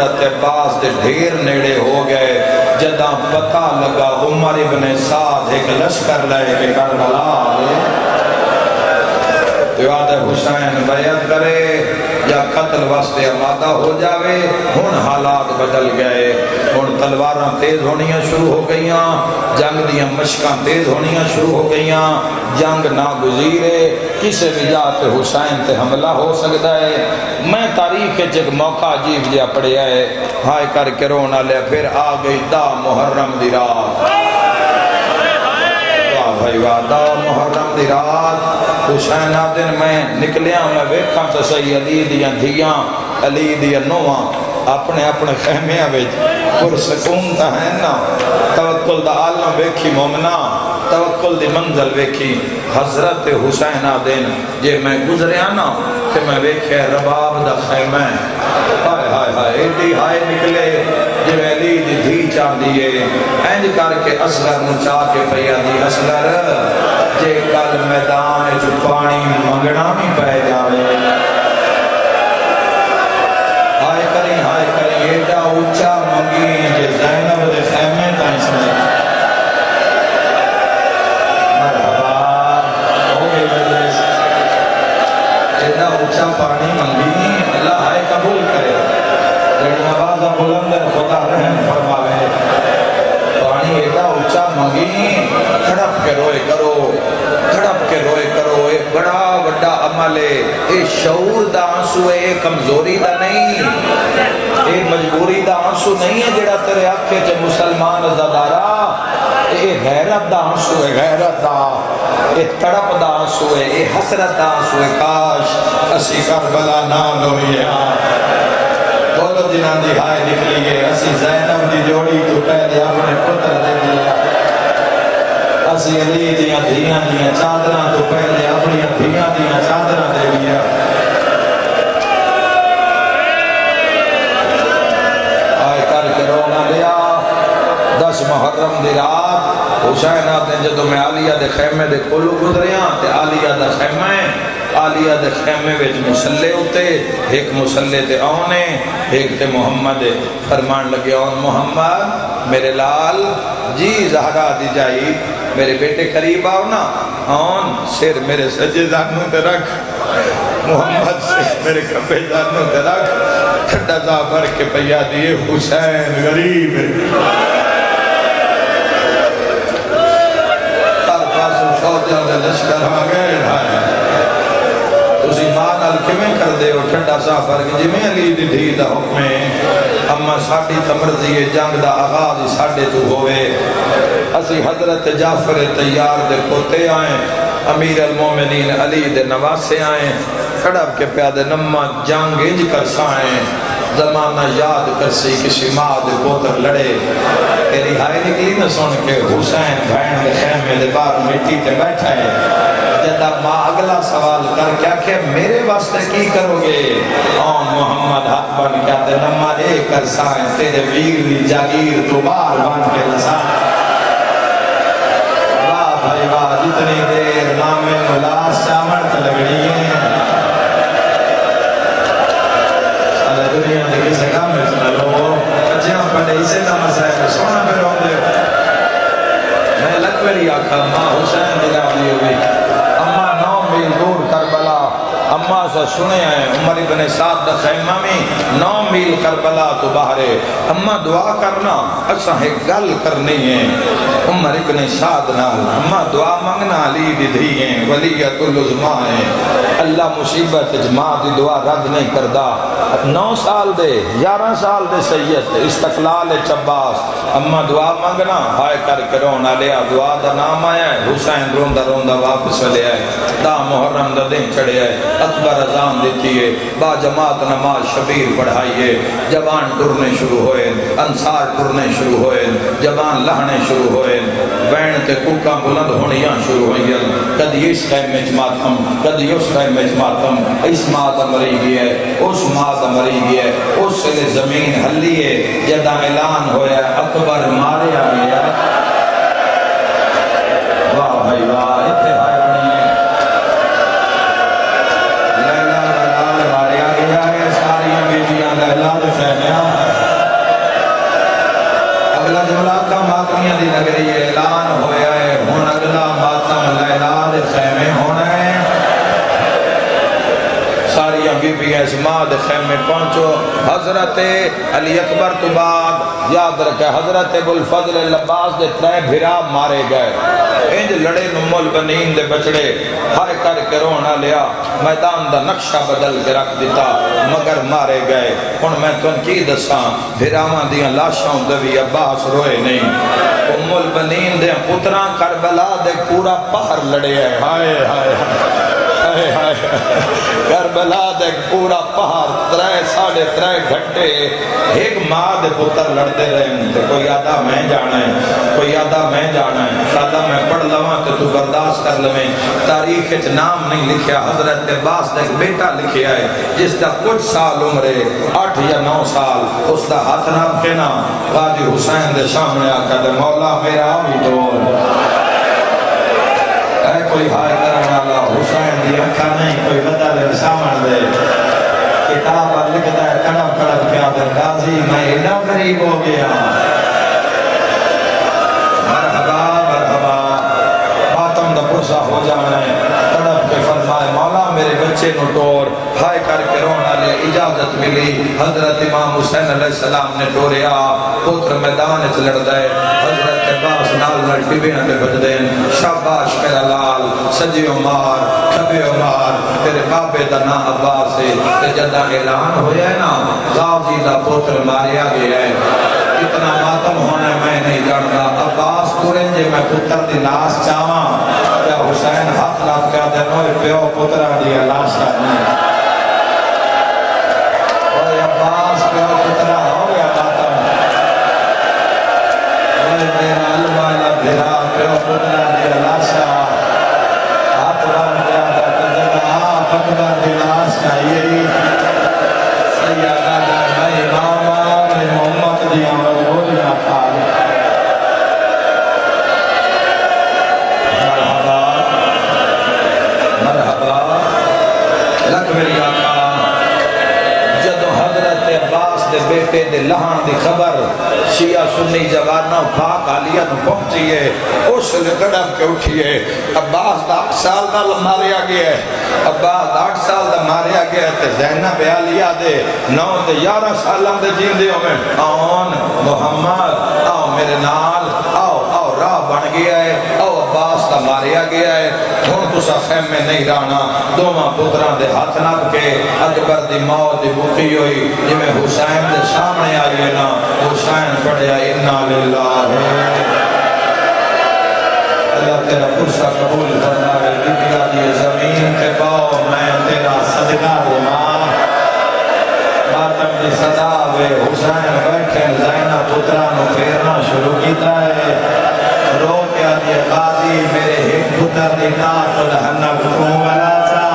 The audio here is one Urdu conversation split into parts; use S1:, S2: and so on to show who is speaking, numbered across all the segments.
S1: حضرت عباس دے ڈھیر نیڑے ہو گئے جدہ پتہ لگا عمر ابن سعد ایک لشکر لے کے کربلا آئے یاد حسین بیعت کرے یا قتل واسطے آمادہ ہو جاوے ہن حالات بدل گئے ہن تلواراں تیز ہونیاں شروع ہو گئیاں جنگ دیاں مشکاں تیز ہونیاں شروع ہو گئیاں جنگ ناگزیرے کسے بھی جات حسین تے حملہ ہو سکتا ہے میں تاریخ کے ایک موقع عجیب جہا پڑھیا ہے ہائے کر کے رونا لیا پھر آ گئی دا محرم دی رات بھائی وعدہ محرم دی رات حسین دن میں نکلیا میں ویکھاں تو صحیح علی دیاں دھیاں علی دیاں نوہاں اپنے اپنے خیمیاں وچ پرسکون تا ہے نا توکل دا عالم ویکھی مومنہ توکل دی منزل ویکھی حضرت حسین دن جے میں گزریا نا کہ میں ویکھے رباب دا خیمہ ہائے ہائے ہائے ایڈی ہائے نکلے جو علی دی دھی چاہ دیئے اینج کر کے اصغر نو چاہ کے پیا دی اصغر جے کل میدان جو پانی منگنا بھی پہ جاوے ہائے کریں ایڈا اونچا منگی جے زینب دے خیمے تائیں سمجھ مرحبا ہو گئے مجلس ایڈا اونچا پانی منگی اللہ ہائے قبول کرے جڑی نوازہ بلند خدا رحم فرماوے پانی ایڈا اونچا منگی کھڑپ کے روئے کرو کھڑپ کے روئے کرو ایک بڑا بڑا عمل ہے اے شعور دا آنسو ہے اے کمزوری دا نہیں اے مجبوری دا آنسو نہیں ہے جڑا تیرے آنکھے چے مسلمان زدارا اے غیرت دا آنسو ہے غیرت دا اے تڑپ دا آنسو ہے اے حسرت دا آنسو ہے کاش اسی کربلا نام ہوئی ہے بولو جنان دی ہائے نکلی ہے اسی زینب دی جوڑی تو پہلے اپنے پتر دے دیا اسی علی دیاں دھیاں دیاں چادرہ تو پہلے اپنی دھیاں دیاں چادرہ دے دیا آئے کر کے رونا لیا 10 محرم دی رات حسین آتے ہیں جدو میں عالیہ دے خیمے دے کلو گزریاں تے عالیہ دے خیمے عالیہ دے خیمے ویچ مسلح ہوتے ایک مسلح تے آنے ایک تے محمد فرمان لگے آن محمد میرے لال جی زہرہ دی جائی میرے بیٹے قریب آؤ نا آن سر میرے سجے جانوں تے رکھ محمد سے میرے کپے جانوں تے رکھ ٹھڑا جا بھر کے پیا دیئے حسین غریب تر پاسو فوجہ دے لشکر آگئے اسی مانال کمیں کر دے اور ٹھنڈا سافر کی جمیں علی دی دھی دا حکمیں اما ساڑی تمرزی جنگ دا آغاز ساڑے تو ہوئے اسی حضرت جعفر تیار دے پوتے آئیں امیر المومنین علی دے نواسے آئیں کھڑب کے پیادے نمہ جنگ انج کر سائیں زمانہ یاد کرسی کسی ماں دے پوتر لڑے تیری ہائے نکلی نہ سن کے حسین بھین دے خیمے دے بار مٹی تے بیٹھا ہے جدہ ماں اگلا سوال کر کیا کہ میرے واسطے کی کرو گے آن محمد حق بن کیا تے نمہ لے کر سائیں تیرے ویر دی جاگیر تو بار بن کے نسائیں واہ بھائی واہ جتنی دیر نام ملاس چامرت لگڑی ہے دنیا نے کسے کام میں سنا لو بچیاں پڑھے اسے نہ مسائل سونا پہ رو دے میں لکوری آکھا ماں حسین دلا دی ہوئی اما 9 میل دور کربلا اما سے سنے ہیں عمر ابن سعد دا خیمہ میں 9 میل کربلا تو باہرے اما دعا کرنا اچھا ہے گل کرنی ہے عمر ابن سعد نال اما دعا مانگنا علی دی دھی ہیں ولیت العظماء ہیں اللہ مصیبت جماع دی دعا رد نہیں کردہ 9 سال دے 11 سال دے سید استقلال چباس اما دعا مانگنا ہائے کر کے رونا لیا دعا دا نام آیا ہے حسین روندہ روندہ واپس لے آئے دا محرم دا دن چڑھے آئے اکبر ازان دیتی ہے با جماعت نماز شبیر پڑھائیے جوان ٹرنے شروع ہوئے انصار ٹرنے شروع ہوئے جوان لہنے شروع ہوئے بین تے کوکاں بلند ہونیاں شروع ہوئی کدی اس ٹائم میں ماتم کدی اس ٹائم میں ماتم اس ماتم مری گئی ہے اس ماتم مری گئی ہے اس سے زمین ہلی ہے جدہ اعلان ہویا اکبر مارے آئی ہے واہ بھائی واہ اتھے ہائے بنی ہے لیلہ دلال مارے آگے آگے ساری بیٹیاں لیلہ دے خیمیاں پہنچو حضرت علی اکبر تو بعد یاد رکھے حضرت ابوالفضل العباس دے 3 بھرا مارے گئے انج لڑے نم البنین دے بچڑے ہائے کر کے رونا لیا میدان دا نقشہ بدل کے رکھ دیتا مگر مارے گئے ہن میں تن کی دساں بھراواں دیاں لاشاں دے بھی عباس روئے نہیں ام البنین دے پتراں کربلا دے پورا پہر لڑے ہے ہائے ہائے ہائے کربلا دے پورا پہاڑ 3.5 گھنٹے ایک ماں دے پتر لڑتے رہے کوئی آدھا میں جانا ہے کوئی آدھا میں جانا ہے آدھا میں پڑھ لواں تو برداشت کر لویں تاریخ اچ نام نہیں لکھیا حضرت عباس نے ایک بیٹا لکھیا ہے جس دا کچھ سال عمرے 8 یا 9 سال اس دا ہاتھ نام کے نا غازی حسین دے سامنے آکر دے مولا میرا بھی دور اے کوئی ہائے کرنے والا حسین دی اکھا نہیں کوئی بدل سامن دے کتاب پر لکھتا ہے کڑم کڑم کیا دے غازی میں اتنا قریب ہو گیا مرحبا مرحبا باتم دا پرسا ہو جانا ہے تڑپ کے فرمائے مولا میرے بچے نو ٹور ہائے کر کے رونا لے اجازت ملی حضرت امام حسین علیہ السلام نے ٹوریا پتر میدان اچھ لڑ دے حضرت عباس نال ٹبیاں دے بج دیں شاباش میرا لال سجی عمار کبھی عمار تیرے بابے دا نا عباس ہے تے جدہ اعلان ہویا ہے نا غازی دا پتر ماریا گیا ہے اتنا ماتم ہونا ہے میں نہیں جانتا عباس پورے جے میں پتر دی لاس چاواں یا حسین ہاتھ لاپ کیا دے نوے پیو پترہ دی لاس چاہنے اور عباس پیو پترہ ہو گیا ماتم اور میرا علمہ بھیرا پیو پترہ دی لاس ہاتھ لاپ کیا دے پترہ دی لاس چاہیے سیدہ میں امامہ میں محمد دی عمر بولیاں پال مرحبا مرحبا لکھ میری آقا جدو حضرت عباس دے بیٹے دے لہاں دی خبر شیعہ سنی جوانہ پاک عالیہ نو پہنچیے اس لکڑم کے اٹھیے عباس دا 8 سال دا ماریا گیا ہے عباس 8 سال دا ماریا گیا ہے زینب عالیہ دے 9 دے 11 سالوں دے جین دے ہوئے آن محمد آؤ میرے نال آؤ راہ بن گیا ہے آؤ عباس دا ماریا گیا ہے ہون تسا خیم میں نہیں رانا دوما پتران دے ہاتھ نب کے اکبر دی موت دی بکی ہوئی جی میں حسین دے سامنے آئیے نا حسین پڑھیا انا للہ اللہ تیرا پرسہ قبول کرنا ہے بکیا دی زمین کے باؤ میں تیرا صدقہ دے ماں ماتم دی صدا وے حسین بیٹھے زینہ پترانو پھیرنا شروع کیتا ہے رو کیا دی غازی میرے ایک پتر دی نات الحنب کو ملا جا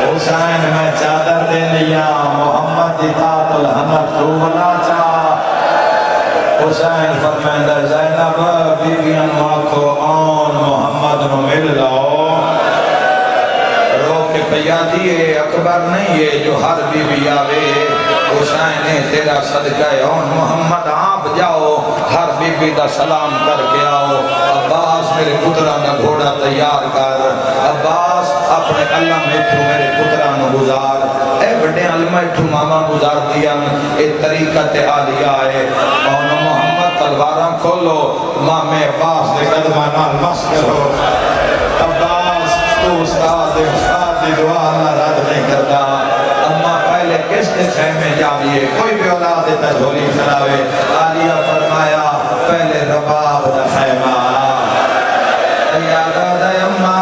S1: حسین میں چادر دے لیا محمد دی تات الحنب کو ملا جا حسین فرمیندہ زینب بیویاں ماں آن محمد نو مل لاؤ رو کے پیادیے اکبر نہیں ہے جو ہر بیوی آوے حسین تیرا صدقہ آن محمد آپ جاؤ ہر بیوی دا سلام کر کے آؤ عباس میرے پتران دا گھوڑا تیار کر عباس اپنے اللہ میٹھو میرے پتران گزار اے بڑے علمہ اٹھو ماما گزار دیا اے طریقت عالیہ ہے اور محمد تلواراں کھولو ماں عباس دے قدمانہ مس کرو عباس تو استاد دی دعا اللہ رد نہیں کرتا اما پہلے کس نے خیمے جاویے کوئی بھی اولاد دیتا جھولی کھلاوے عالیہ فرمایا پہلے رباب دا خیمہ یادہ دے اممہ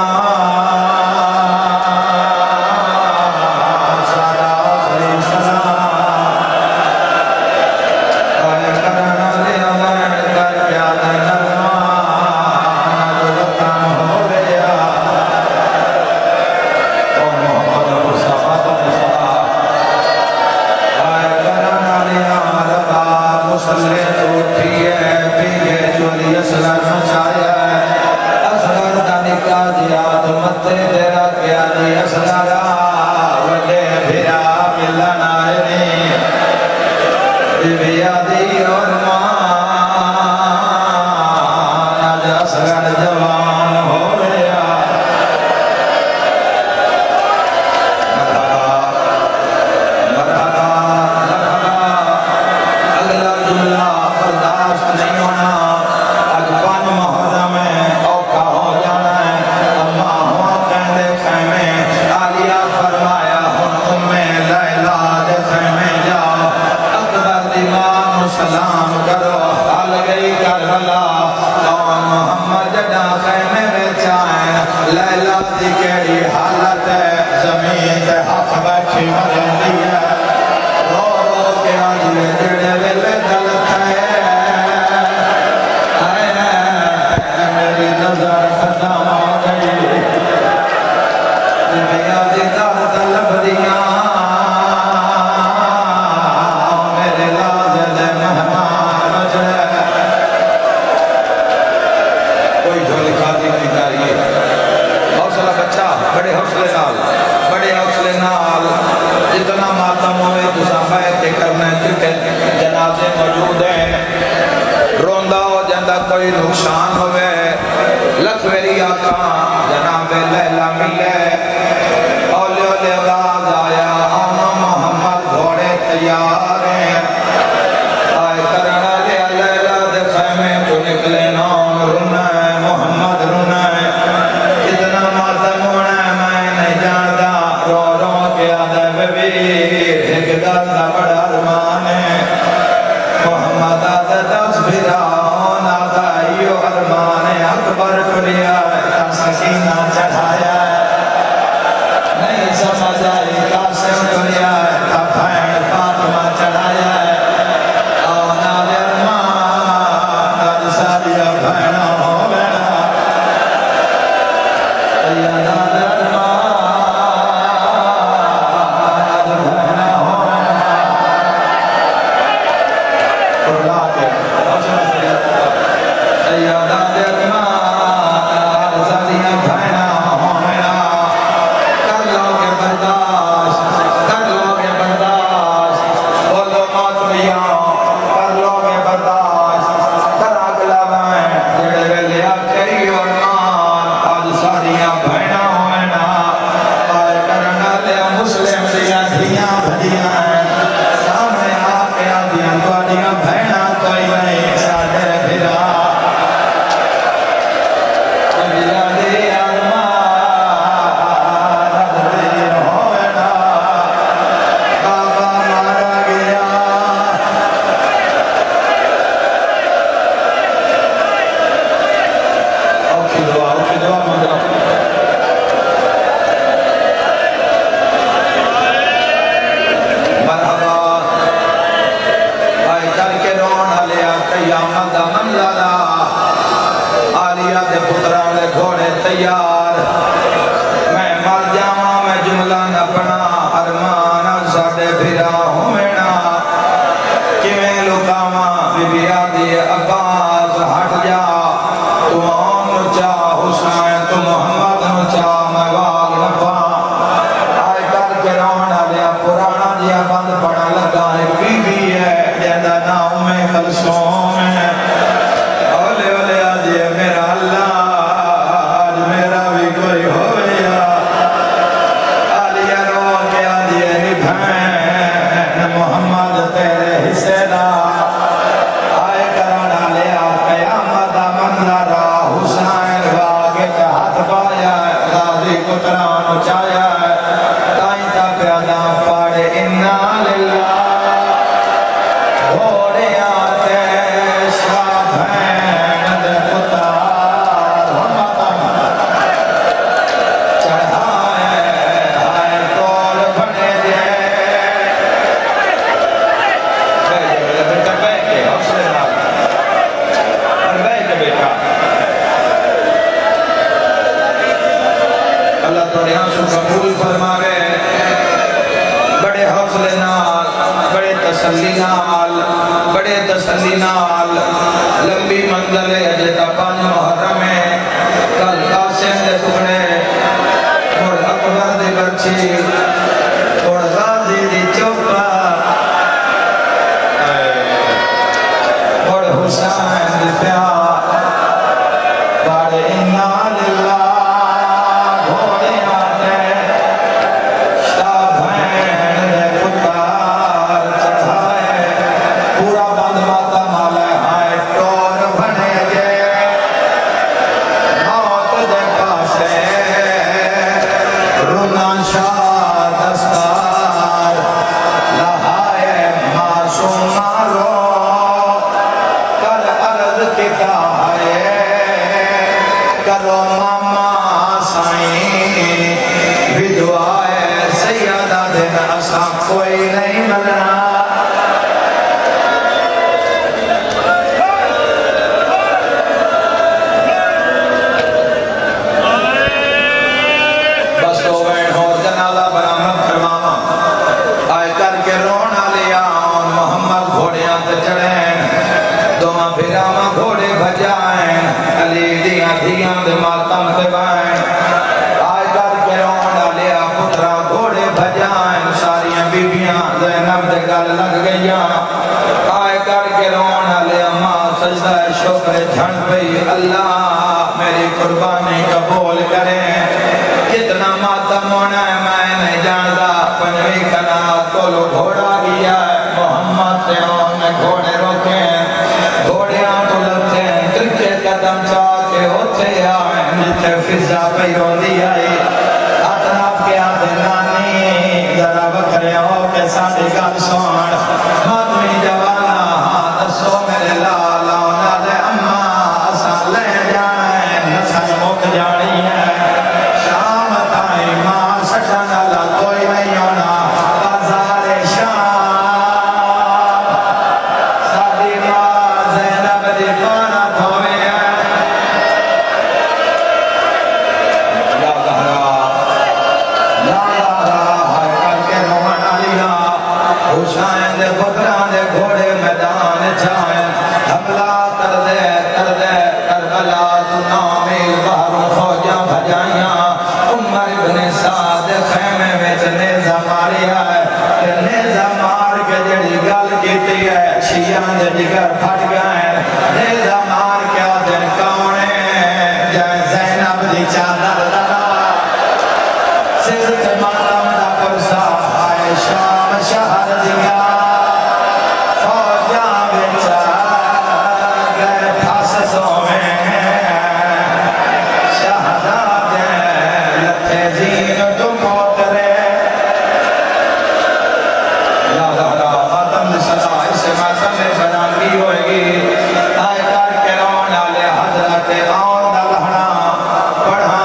S1: ختم ہوئے تساں بیعت کرنا چکے جنازے موجود ہیں روندا ہو جاندہ کوئی نقصان ہوئے لکھ میری آقا جناب لیلہ ملے اولے اولے آواز آیا آما محمد گھوڑے تیار ہیں آئے کرنا لیا لیلہ دے خیمے کو نکلے نام رونا ہے محمد رونا ہے اتنا ماتم ہونا ہے میں نہیں جانتا رو رو کے آدھے ببیر ایک دردہ بڑا ارمان ہے محمد آدھے دس بھراؤن آدھا ایو ارمان ہے اکبر کریا ہے سکینہ چڑھایا ہے نہیں سمجھ آئی قاسم کریا ہے بھین فاطمہ چڑھایا ہے آنا ارمان آج ساریا بھینا ہو بینا ایانا ارمان آج بھینا ہو بینا خدا کے ایانا ارمان آج ساریا بھینا ہو بینا کر لو گے برداشت بولو ماتمیاں کر لو گے برداشت کر اگلا بین جڑے ویلے آکھری اور مان آج ساریاں بھینا ہوئنا آئے کرنا لیا مسلم دیا دھیاں بھجیاں ہیں سامنے آکے آدیاں دوڑیاں بھینا کوئی نہیں ساڑھے بھرا بھرا دیا تیار میں مر جاواں میں جملہ نہ بنا ارمان ساڈے بھرا ہونا کیویں لکاواں بی بی آدھی عباس ہٹ جا تو آن نچا حسین تو محمد نچا میں واگ نہ پا آئے کر کے رونا لیا پرانا جیا بند پڑا لگا ہے بی بی ہے جیندہ نام میں کلثوم ہے اولے اولے آدھی میرا اللہ میرا بھی کوئی ہویا آلیا رو کے آدھیے بھین محمد تیرے حصے دا آئے کرانا لیا قیامت منظرہ حسین واگے کا ہاتھ پایا ہے غازی کتران اچایا ہے تائیں تا پیادا پاڑے انا للہ گھوڑے آتے شاہ بھین دے پتار قبول فرماوے بڑے حوصلے نال بڑے تسلی نال لمبی منزل ہے جیتا 5 محرم ہے کل قاسم دے ٹکڑے اور اکبر دی برچی اور غازی دی چوپا اور حسین دی پیار بڑے انا للہ موت دے پاس زینب دے گل لگ گئیاں آئے کر کے رون والے اماں سجدہ شکر جھن پئی اللہ میری قربانی قبول کریں کتنا ماتم ہونا ہے میں نہیں جانتا پنجوی کنات کو لو گھوڑا گیا ہے محمد سے میں گھوڑے روکیں گھوڑے آنٹو لگتے ہیں ترکے قدم چاہ کے ہوتے آئیں جتے فضا پہ روندی آئی اطراف کے آدھے نانی ذرا بکھرے ہو کے ساتھی گل سوان ماتمی جوانا ہاں دسو میرے لالا نالے اماں اساں لے جانے نسل مک جانی ہے شام تائی ماں سٹھا نالا کوئی نہیں ہونا بازار شام سادی ماں زینب دی پانا دھوئے ہیں یا گہرا یا گہرا ہائے کر کے رومن علیہ حسین دے پتران دے گھوڑے میدان جائیں حملہ کر دے کربلا تو نامیل باہروں فوجاں بھجائیاں عمر ابن سعد خیمے میں نیزہ ماریا ہے کہ نیزہ مار کے جڑی گل کیتی ہے شیعہ دے جگر پھٹ گئے نیزہ مار کے آدھن کونے جائے زینب دی چادر درا سزت ماتم دا پرسا آئے شام شہر دیا فوجاں بچا گئے پھاسسوں میں شہزادے لتے زین تو موترے یا گہرا ماتم صدا اس ماتم میں بنانگی ہوئے گی آئے کر کے رون آلے حضرت آن دا لہنا پڑھا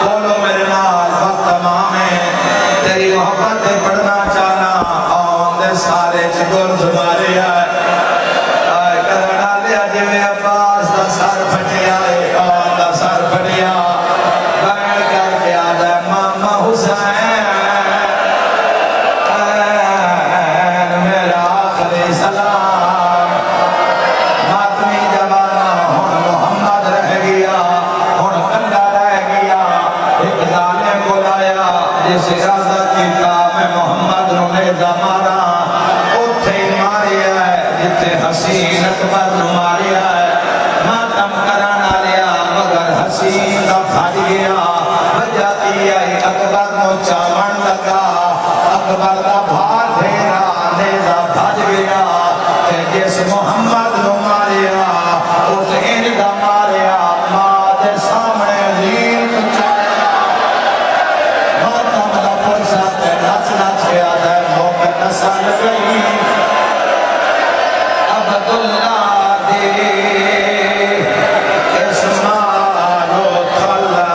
S1: بولو میرے نال وقت مامے تیری محبت پڑھنا چاہنا آن دے سارے چکر زمارے آئے کرنا لیا جوے عباس دا سر پھٹیا آن دا سر پھٹیا بین کر کے آدھے ماما حسین میرا آخری سلام ماتمی جوانا ہون محمد رہ گیا ہون کنڈا رہ گیا ایک ظالم کو لایا جس ارادہ کیتا میں محمد نو نیزہ مارا اوتھے ہی ماریا ہے جتے حسین اکبر نو ماریا ہے ماتم کرانا لیا مگر حسین دا پھٹ گیا بجاتی آئی اکبر نو چاون لگا اکبر دا بھار دھیرا نیزہ بھج گیا کہ جس محمد نو ماریا اس ان دا ماریا ماں دے سامنے زین کچایا ماتم دا پرسا تے نچ نچ گیا دے مومن نسل گئی عبداللہ دے اسمالو تھلا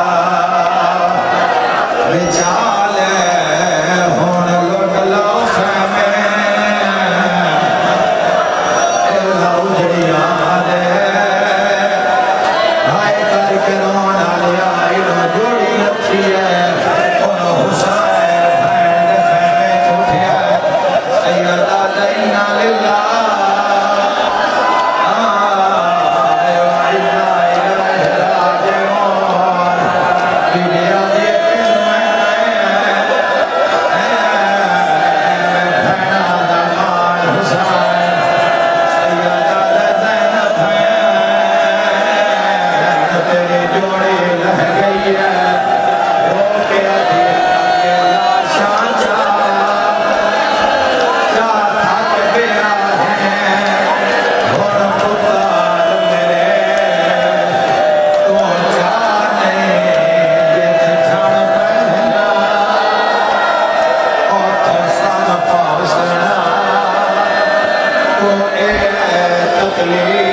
S1: رجال ہون لوٹ لو خیمے اللہ اجڑیاں دے آئے کر کے رون آلے آئی نو جوڑی رکھی ہے انہوں حسین بھین دے خیمے چھوٹے ہے سیدہ لینا للہ آئے وعیدہ الہ راجعون بیلیا دیے پھر بھینا درمان حسین سیدہ زینب تیری جوڑی رہ گئی ہے رو کے ادھی لاشاں چار تھک گیا ہے ہون پتار میرے تو جانے جت جھڑ پہنا اوتھے سن پاسنا تو اے تکلیف